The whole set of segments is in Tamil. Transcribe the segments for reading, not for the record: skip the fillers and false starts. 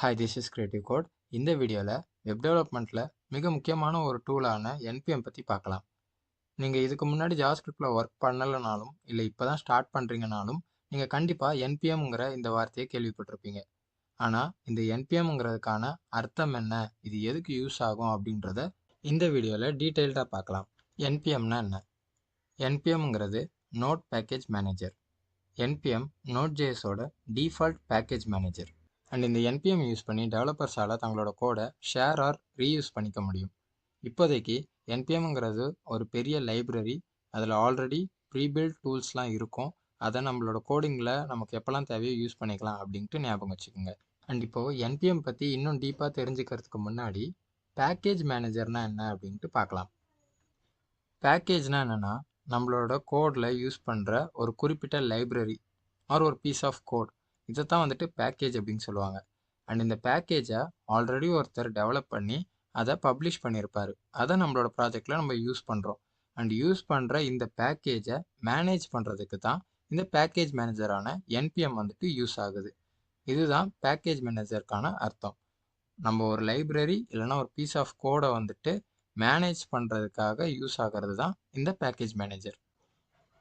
Hi, this is Creative Code. இந்த வீடியோவில் வெப் டெவலப்மெண்ட்டில் மிக முக்கியமான ஒரு டூலான என்பிஎம் பற்றி பார்க்கலாம். நீங்கள் இதுக்கு முன்னாடி ஜாவாஸ்கிரிப்டில் ஒர்க் பண்ணலைனாலும் இல்லை இப்போ தான் ஸ்டார்ட் பண்ணுறீங்கனாலும் நீங்கள் கண்டிப்பாக என்பிஎம்ங்கிற இந்த வார்த்தையை கேள்விப்பட்டிருப்பீங்க. ஆனால் இந்த என்பிஎம்ங்கிறதுக்கான அர்த்தம் என்ன, இது எதுக்கு யூஸ் ஆகும் அப்படின்றத இந்த வீடியோவில் டீட்டெயில்டாக பார்க்கலாம். என்பிஎம்னா என்ன? என்பிஎம்ங்கிறது நோட் பேக்கேஜ் மேனேஜர். என்பிஎம் நோட்.js-ஓட டிஃபால்ட் பேக்கேஜ் மேனேஜர். அண்ட் இந்த என்பிஎம் யூஸ் பண்ணி டெவலப்பர்ஸால் தங்களோட கோடை ஷேர் ஆர் ரீயூஸ் பண்ணிக்க முடியும். இப்போதைக்கு என்பிஎம்ங்கிறது ஒரு பெரிய லைப்ரரி. அதில் ஆல்ரெடி ப்ரீபில்ட் டூல்ஸ்லாம் இருக்கும். அதை நம்மளோட கோடிங்கில் நமக்கு எப்போல்லாம் தேவையோ யூஸ் பண்ணிக்கலாம் அப்படின்ட்டு ஞாபகம் வச்சுக்கோங்க. அண்ட் இப்போது என்பிஎம் பற்றி இன்னும் டீப்பாக தெரிஞ்சுக்கிறதுக்கு முன்னாடி பேக்கேஜ் மேனேஜர்னால் என்ன அப்படின்ட்டு பார்க்கலாம். பேக்கேஜ்னால் என்னென்னா, நம்மளோட கோடில் யூஸ் பண்ணுற ஒரு குறிப்பிட்ட லைப்ரரி ஆர் ஒரு பீஸ் ஆஃப் கோட், இதை தான் வந்துட்டு பேக்கேஜ் அப்படின்னு சொல்லுவாங்க. அண்ட் இந்த பேக்கேஜை ஆல்ரெடி ஒருத்தர் டெவலப் பண்ணி அதை பப்ளிஷ் பண்ணியிருப்பார். அதை நம்மளோட ப்ராஜெக்டில் நம்ம யூஸ் பண்ணுறோம். அண்ட் யூஸ் பண்ணுற இந்த பேக்கேஜை மேனேஜ் பண்ணுறதுக்கு தான் இந்த பேக்கேஜ் மேனேஜரான என்பிஎம் வந்துட்டு யூஸ் ஆகுது. இதுதான் பேக்கேஜ் மேனேஜருக்கான அர்த்தம். நம்ம ஒரு லைப்ரரி இல்லைனா ஒரு பீஸ் ஆஃப் கோடை வந்துட்டு மேனேஜ் பண்ணுறதுக்காக யூஸ் ஆகிறது தான் இந்த பேக்கேஜ் மேனேஜர்.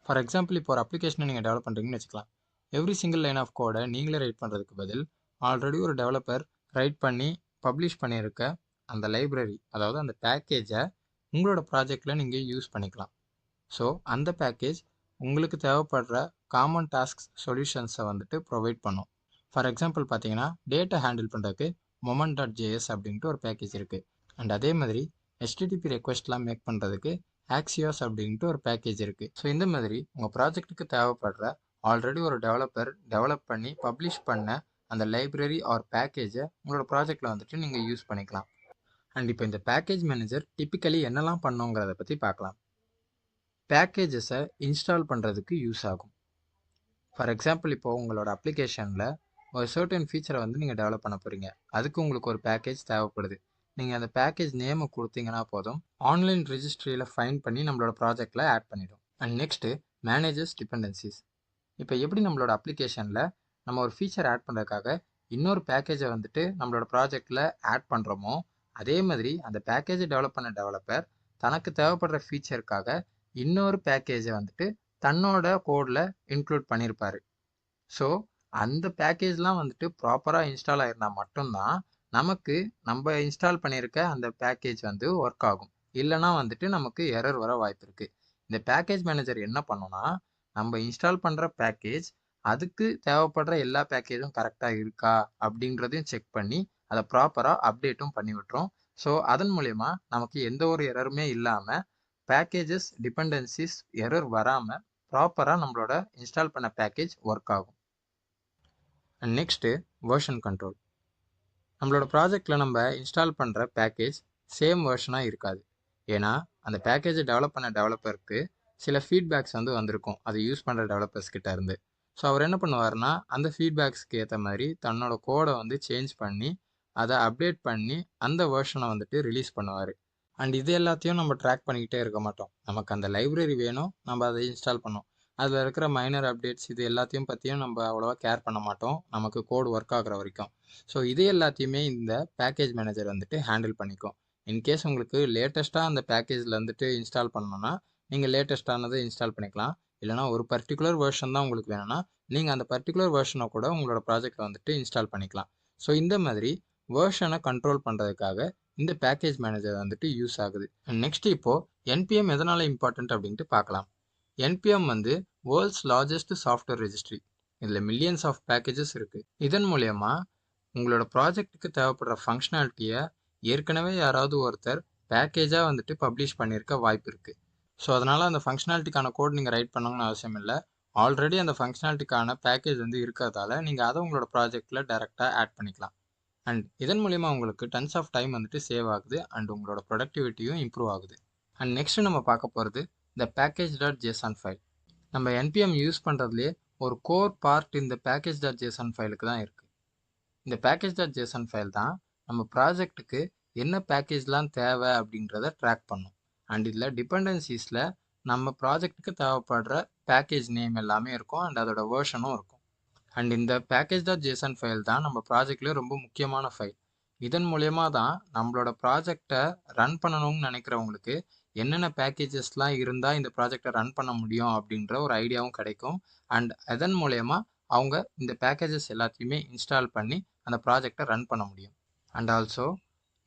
ஃபார் எக்ஸாம்பிள், இப்போ ஒரு அப்ளிகேஷனை நீங்கள் டெவலப் பண்ணுறீங்கன்னு வச்சுக்கலாம். எவ்ரி சிங்கிள் லைன் ஆஃப் கோடை நீங்களே ரைட் பண்ணுறதுக்கு பதில் ஆல்ரெடி ஒரு டெவலப்பர் ரைட் பண்ணி பப்ளிஷ் பண்ணியிருக்க அந்த லைப்ரரி, அதாவது அந்த பேக்கேஜை உங்களோட ப்ராஜெக்டில் நீங்கள் யூஸ் பண்ணிக்கலாம். ஸோ அந்த பேக்கேஜ் உங்களுக்கு தேவைப்படுற காமன் டாஸ்க் சொல்யூஷன்ஸை வந்துட்டு ப்ரொவைட் பண்ணும். ஃபார் எக்ஸாம்பிள் பார்த்தீங்கன்னா, டேட்டா ஹேண்டில் பண்ணுறதுக்கு moment.js அப்படின்ட்டு ஒரு பேக்கேஜ் இருக்குது. அண்ட் அதே மாதிரி HTTP ரெக்வெஸ்ட்லாம் மேக் பண்ணுறதுக்கு Axios அப்படின்ட்டு ஒரு பேக்கேஜ் இருக்குது. ஸோ இந்த மாதிரி உங்கள் ப்ராஜெக்ட்டுக்கு தேவைப்படுற ஆல்ரெடி ஒரு டெவலப்பர் டெவலப் பண்ணி பப்ளிஷ் பண்ண அந்த லைப்ரரி ஆர் பேக்கேஜை உங்களோட ப்ராஜெக்டில் வந்துட்டு நீங்கள் யூஸ் பண்ணிக்கலாம். அண்ட் இப்போ இந்த பேக்கேஜ் மேனேஜர் டிப்பிக்கலி என்னெல்லாம் பண்ணுங்கிறத பற்றி பார்க்கலாம். பேக்கேஜஸை இன்ஸ்டால் பண்ணுறதுக்கு யூஸ் ஆகும். ஃபார் எக்ஸாம்பிள், இப்போது உங்களோட அப்ளிகேஷனில் ஒரு சர்டன் ஃபீச்சரை வந்து நீங்கள் டெவலப் பண்ண போகிறீங்க. அதுக்கு உங்களுக்கு ஒரு பேக்கேஜ் தேவைப்படுது. நீங்கள் அந்த பேக்கேஜ் நேமை கொடுத்தீங்கன்னா போதும், ஆன்லைன் ரெஜிஸ்ட்ரியில் ஃபைன் பண்ணி நம்மளோட ப்ராஜெக்டில் ஆட் பண்ணிடும். And next managers dependencies. இப்போ எப்படி நம்மளோட அப்ளிகேஷனில் நம்ம ஒரு ஃபீச்சர் ஆட் பண்ணுறதுக்காக இன்னொரு பேக்கேஜை வந்துட்டு நம்மளோட ப்ராஜெக்டில் ஆட் பண்ணுறோமோ, அதே மாதிரி அந்த பேக்கேஜை டெவலப் பண்ண டெவலப்பர் தனக்கு தேவைப்படுற ஃபீச்சருக்காக இன்னொரு பேக்கேஜை வந்துட்டு தன்னோட கோடில் இன்க்ளூட் பண்ணியிருப்பார். ஸோ அந்த பேக்கேஜ்லாம் வந்துட்டு ப்ராப்பராக இன்ஸ்டால் ஆகிருந்தால் மட்டும்தான் நமக்கு நம்ம இன்ஸ்டால் பண்ணியிருக்க அந்த பேக்கேஜ் வந்து ஒர்க் ஆகும். இல்லைனா வந்துட்டு நமக்கு எரர் வர வாய்ப்பு இருக்குது. இந்த பேக்கேஜ் மேனேஜர் என்ன பண்ணோன்னா, நம்ம இன்ஸ்டால் பண்ணுற பேக்கேஜ் அதுக்கு தேவைப்படுற எல்லா பேக்கேஜும் கரெக்டாக இருக்கா அப்படின்றதையும் செக் பண்ணி அதை ப்ராப்பராக அப்டேட்டும் பண்ணி விட்டுரும். ஸோ அதன் மூலயமா நமக்கு எந்த ஒரு எரருமே இல்லாமல் பேக்கேஜஸ் டிபெண்டன்சிஸ் எரர் வராமல் ப்ராப்பராக நம்மளோட இன்ஸ்டால் பண்ண பேக்கேஜ் ஒர்க் ஆகும். And next version control. நம்மளோட ப்ராஜெக்டில் நம்ம இன்ஸ்டால் பண்ணுற பேக்கேஜ் சேம் வெர்ஷனாக இருக்காது. ஏன்னா அந்த பேக்கேஜை டெவலப் பண்ண டெவலப்பருக்கு சில ஃபீட்பேக்ஸ் வந்து வந்திருக்கும் அதை யூஸ் பண்ணுற டெவலப்பர்ஸ் கிட்ட இருந்து. ஸோ அவர் என்ன பண்ணுவார்னா, அந்த ஃபீட்பேக்ஸ்க்கு ஏற்ற மாதிரி தன்னோட கோடை வந்து சேஞ்ச் பண்ணி அதை அப்டேட் பண்ணி அந்த வெர்ஷனை வந்துட்டு ரிலீஸ் பண்ணுவார். அண்ட் இது எல்லாத்தையும் நம்ம ட்ராக் பண்ணிக்கிட்டே இருக்க மாட்டோம். நமக்கு அந்த லைப்ரரி வேணும், நம்ம அதை இன்ஸ்டால் பண்ணோம். அதில் இருக்கிற மைனர் அப்டேட்ஸ் இது எல்லாத்தையும் பற்றியும் நம்ம அவ்வளோவா கேர் பண்ண மாட்டோம், நமக்கு கோடு ஒர்க் ஆகிற வரைக்கும். ஸோ இது எல்லாத்தையுமே இந்த பேக்கேஜ் மேனேஜர் வந்துட்டு ஹேண்டில் பண்ணிக்கும். இன்கேஸ் உங்களுக்கு லேட்டஸ்ட்டாக அந்த பேக்கேஜில் வந்துட்டு இன்ஸ்டால் பண்ணணும்னா நீங்கள் லேட்டஸ்ட்டானதை இன்ஸ்டால் பண்ணிக்கலாம். இல்லைனா ஒரு பர்டிகுலர் வெர்ஷன் தான் உங்களுக்கு வேணும்னா நீங்கள் அந்த பர்டிகுலர் வெர்ஷனை கூட உங்களோட ப்ராஜெக்டில் வந்துட்டு இன்ஸ்டால் பண்ணிக்கலாம். ஸோ இந்த மாதிரி வெர்ஷனை கண்ட்ரோல் பண்ணுறதுக்காக இந்த பேக்கேஜ் மேனேஜர் வந்துட்டு யூஸ் ஆகுது. நெக்ஸ்ட் இப்போது என்பிஎம் எதனால் இம்பார்ட்டன்ட் அப்படின்ட்டு பார்க்கலாம். என்பிஎம் வந்து வேர்ல்ட்ஸ் லார்ஜஸ்ட் சாஃப்ட்வேர் ரெஜிஸ்ட்ரி. இதில் மில்லியன்ஸ் ஆஃப் பேக்கேஜஸ் இருக்குது. இதன் மூலயமா உங்களோட ப்ராஜெக்ட்டுக்கு தேவைப்படுற ஃபங்க்ஷனாலிட்டியை ஏற்கனவே யாராவது ஒருத்தர் பேக்கேஜாக வந்துட்டு பப்ளிஷ் பண்ணியிருக்க வாய்ப்பு இருக்குது. ஸோ அதனால் அந்த ஃபங்க்ஷனாலிட்டிக்கான கோட் நீங்கள் ரைட் பண்ணணும்னு அவசியம் இல்லை. ஆல்ரெடி அந்த ஃபங்க்ஷனாலிட்டிக்கான பேக்கேஜ் வந்து இருக்கிறதால நீங்கள் அதை உங்களோட ப்ராஜெக்டில் டைரெக்டாக ஆட் பண்ணிக்கலாம். அண்ட் இதன் மூலிமா உங்களுக்கு டன்ஸ் ஆஃப் டைம் வந்துட்டு சேவ் ஆகுது அண்ட் உங்களோட ப்ரொடக்டிவிட்டியும் இம்ப்ரூவ் ஆகுது. அண்ட் நெக்ஸ்ட்டு நம்ம பார்க்க போகிறது இந்த package.json ஃபைல். நம்ம என்பிஎம் யூஸ் பண்ணுறதுலேயே ஒரு கோர் பார்ட் இந்த package.json ஃபைலுக்கு தான் இருக்குது. இந்த package.json ஃபைல் தான் நம்ம ப்ராஜெக்ட்டுக்கு என்ன பேக்கேஜ்லாம் தேவை அப்படின்றத ட்ராக் பண்ணும். அண்ட் இதில் டிபெண்டன்சிஸில் நம்ம ப்ராஜெக்ட்டுக்கு தேவைப்படுற பேக்கேஜ் நேம் எல்லாமே இருக்கும் அண்ட் அதோட வேர்ஷனும் இருக்கும். அண்ட் இந்த package.json ஃபைல் தான் நம்ம ப்ராஜெக்ட்லேயே ரொம்ப முக்கியமான ஃபைல். இதன் மூலயமா தான் நம்மளோட ப்ராஜெக்டை ரன் பண்ணணும்னு நினைக்கிறவங்களுக்கு என்னென்ன பேக்கேஜஸ்லாம் இருந்தால் இந்த ப்ராஜெக்டை ரன் பண்ண முடியும் அப்படின்ற ஒரு ஐடியாவும் கிடைக்கும். அண்ட் அதன் மூலயமா அவங்க இந்த பேக்கேஜஸ் எல்லாத்தையுமே இன்ஸ்டால் பண்ணி அந்த ப்ராஜெக்டை ரன் பண்ண முடியும். அண்ட் ஆல்சோ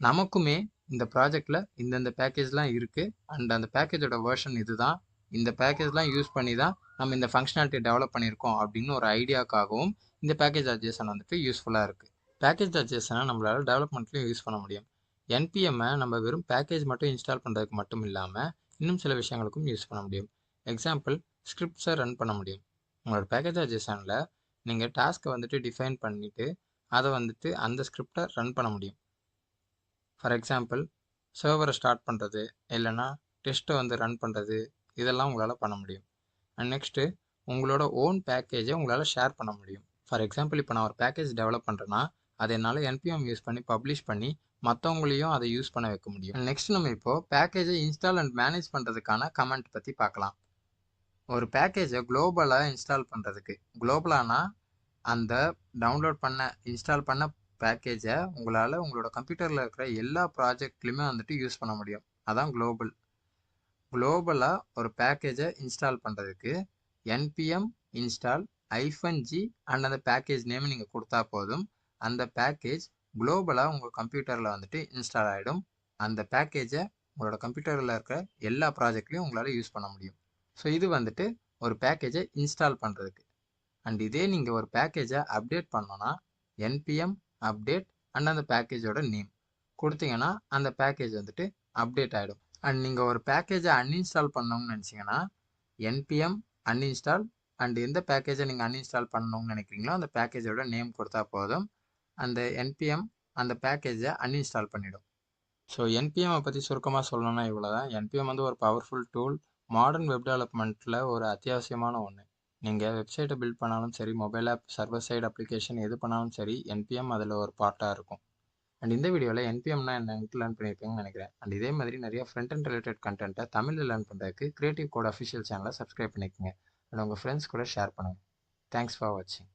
நமக்குமே இந்த ப்ராஜெக்டில் இந்தந்த பேக்கேஜ்லாம் இருக்குது அண்ட் அந்த பேக்கேஜோட வெர்ஷன் இதுதான், இந்த பேக்கேஜ்லாம் யூஸ் பண்ணி தான் நம்ம இந்த ஃபங்க்ஷனாலிட்டி டெவலப் பண்ணியிருக்கோம் அப்படின்னு ஒரு ஐடியாக்காகவும் இந்த பேக்கேஜ்.json வந்துட்டு யூஸ்ஃபுல்லாக இருக்குது. பேக்கேஜ்.jsonனை நம்மளால் டெவலப்மெண்ட்லையும் யூஸ் பண்ண முடியும். என்பிஎம்மை நம்ம வெறும் பேக்கேஜ் மட்டும் இன்ஸ்டால் பண்ணுறதுக்கு மட்டும் இல்லாமல் இன்னும் சில விஷயங்களுக்கும் யூஸ் பண்ண முடியும். எக்ஸாம்பிள், ஸ்கிரிப்ட்ஸை ரன் பண்ண முடியும். உங்களோட பேக்கேஜ்.jsonல நீங்கள் டாஸ்க்கை வந்துட்டு டிஃபைன் பண்ணிவிட்டு அதை வந்துட்டு அந்த ஸ்கிரிப்டை ரன் பண்ண முடியும். ஃபார் எக்ஸாம்பிள், சர்வரை ஸ்டார்ட் பண்ணுறது இல்லைன்னா டெஸ்ட்டை வந்து ரன் பண்ணுறது, இதெல்லாம் உங்களால் பண்ண முடியும். அண்ட் நெக்ஸ்ட்டு, உங்களோட ஓன் பேக்கேஜை உங்களால் ஷேர் பண்ண முடியும். ஃபார் எக்ஸாம்பிள், இப்போ நான் ஒரு பேக்கேஜ் டெவலப் பண்ணுறேன்னா அதை என்னால் என்பிஎம் யூஸ் பண்ணி பப்ளிஷ் பண்ணி மற்றவங்களையும் அதை யூஸ் பண்ண வைக்க முடியும். நெக்ஸ்ட் நம்ம இப்போது பேக்கேஜை இன்ஸ்டால் அண்ட் மேனேஜ் பண்ணுறதுக்கான கமெண்ட் பற்றி பார்க்கலாம். ஒரு பேக்கேஜை குளோபலாக இன்ஸ்டால் பண்ணுறதுக்கு, குளோபலானா அந்த டவுன்லோட் பண்ண இன்ஸ்டால் பண்ண பேக்கேஜை உங்களால் உங்களோட கம்ப்யூட்டரில் இருக்கிற எல்லா ப்ராஜெக்ட்லையுமே வந்துட்டு யூஸ் பண்ண முடியும். அதான் குளோபல். குளோபலாக ஒரு பேக்கேஜை இன்ஸ்டால் பண்ணுறதுக்கு npm install -g அண்ட் அந்த பேக்கேஜ் நேம் நீங்கள் கொடுத்தா போதும். அந்த பேக்கேஜ் குளோபலாக உங்கள் கம்ப்யூட்டரில் வந்துட்டு இன்ஸ்டால் ஆகிடும். அந்த பேக்கேஜை உங்களோட கம்ப்யூட்டரில் இருக்கிற எல்லா ப்ராஜெக்ட்லையும் உங்களால் யூஸ் பண்ண முடியும். ஸோ இது வந்துட்டு ஒரு பேக்கேஜை இன்ஸ்டால் பண்ணுறதுக்கு. அண்ட் இதே நீங்கள் ஒரு பேக்கேஜை அப்டேட் பண்ணோன்னா npm அப்டேட் அண்ட் அந்த பேக்கேஜோட நேம் கொடுத்தீங்கன்னா அந்த பேக்கேஜ் வந்துட்டு அப்டேட் ஆகிடும். அண்ட் நீங்கள் ஒரு பேக்கேஜை அன்இன்ஸ்டால் பண்ணணும்னு நினச்சிங்கன்னா npm அன்இன்ஸ்டால் அண்ட் எந்த பேக்கேஜை நீங்கள் அன்இன்ஸ்டால் பண்ணணும்னு நினைக்கிறீங்களோ அந்த பேக்கேஜோட நேம் கொடுத்தா போதும், அந்த npm அந்த பேக்கேஜை அன்இன்ஸ்டால் பண்ணிடும். ஸோ என்பிஎம்மை பற்றி சுருக்கமாக சொல்லணும்னா இவ்வளோ தான். என்பிஎம் வந்து ஒரு பவர்ஃபுல் டூல், மாடர்ன் வெப் டெவலப்மெண்ட்டில் ஒரு அத்தியாவசியமான ஒன்று. நீங்கள் வெப்சைட்டை பில்ட் பண்ணாலும் சரி, mobile app, server side application எது பண்ணாலும் சரி, என்பிஎம் அதில் ஒரு பார்ட்டாக இருக்கும். அண்ட் இந்த வீடியோவில் என்பிஎம்னா என்னன்ட்டு லேர்ன் பண்ணியிருப்பீங்கன்னு நினைக்கிறேன். அண்ட் இதே மாதிரி நிறைய ஃப்ரண்ட் அண்ட் ரிலேட்டட் கண்டென்ட்டை தமிழில் லேர்ன் பண்ணுறதுக்கு கிரியேட்டிவ் கோட் அஃபிஷியல் சேனலை சப்ஸ்கிரைப் பண்ணிக்கோங்க. அண்ட் உங்கள் ஃப்ரெண்ட்ஸ் கூட ஷேர் பண்ணுங்கள். தேங்க்ஸ் ஃபார் வாட்சிங்.